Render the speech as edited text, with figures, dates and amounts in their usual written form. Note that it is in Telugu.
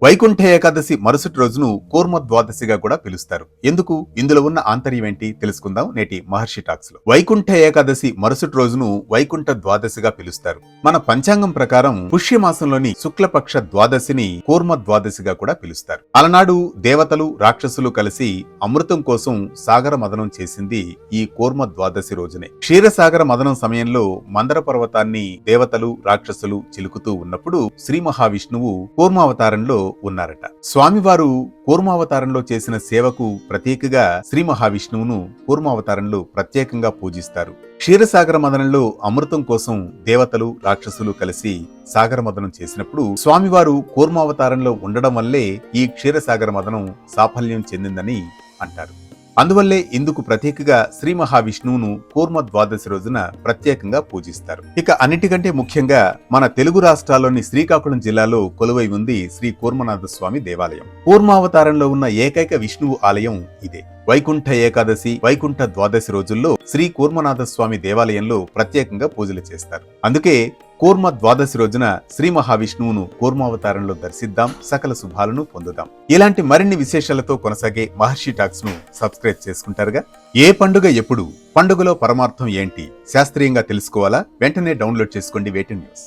వైకుంఠ ఏకాదశి మరుసటి రోజును కూర్మ ద్వాదశిగా కూడా పిలుస్తారు. ఎందుకు? ఇందులో ఉన్న ఆంతర్యం ఏంటి తెలుసుకుందాం నేటి మహర్షి టాక్స్ లో. వైకుంఠ ఏకాదశి మరుసటి రోజును వైకుంఠ ద్వాదశిగా పిలుస్తారు. మన పంచాంగం ప్రకారం పుష్యమాసంలోని శుక్లపక్ష ద్వాదశిని కూర్మ ద్వాదశిగా కూడా పిలుస్తారు. అలనాడు దేవతలు రాక్షసులు కలిసి అమృతం కోసం సాగర మదనం చేసింది ఈ కూర్మ ద్వాదశి రోజునే. క్షీరసాగర మదనం సమయంలో మందర పర్వతాన్ని దేవతలు రాక్షసులు చిలుకుతూ ఉన్నప్పుడు శ్రీ మహావిష్ణువు కూర్మావతారంలో ఉన్నారట. స్వామివారు కూర్మావతారంలో చేసిన సేవకు ప్రత్యేకగా శ్రీ మహావిష్ణువును కూర్మావతారంలో ప్రత్యేకంగా పూజిస్తారు. క్షీరసాగర మదనంలో అమృతం కోసం దేవతలు రాక్షసులు కలిసి సాగర మదనం చేసినప్పుడు స్వామివారు కూర్మావతారంలో ఉండడం వల్లే ఈ క్షీరసాగర మదనం సాఫల్యం చెందిందని అంటారు. అందువల్లే ఇందుకు ప్రత్యేకగా శ్రీ మహావిష్ణువును కూర్మ ద్వాదశి రోజున ప్రత్యేకంగా పూజిస్తారు. ఇక అన్నిటికంటే ముఖ్యంగా మన తెలుగు రాష్ట్రాల్లోని శ్రీకాకుళం జిల్లాలో కొలువై ఉంది శ్రీ కూర్మనాథ స్వామి దేవాలయం. కూర్మావతారంలో ఉన్న ఏకైక విష్ణువు ఆలయం ఇదే. వైకుంఠ ఏకాదశి వైకుంఠ ద్వాదశి రోజుల్లో శ్రీ కూర్మనాథ స్వామి దేవాలయంలో ప్రత్యేకంగా పూజలు చేస్తారు. అందుకే కూర్మ ద్వాదశి రోజున శ్రీ మహావిష్ణువును కూర్మావతారంలో దర్శిద్దాం, సకల శుభాలను పొందుదాం. ఇలాంటి మరిన్ని విశేషాలతో కొనసాగే మహర్షి టాక్స్ ను సబ్స్క్రైబ్ చేసుకుంటారుగా. ఏ పండుగ ఎప్పుడు, పండుగలో పరమార్థం ఏంటి శాస్త్రీయంగా తెలుసుకోవాలా? వెంటనే డౌన్లోడ్ చేసుకోండి వేటన్ న్యూస్.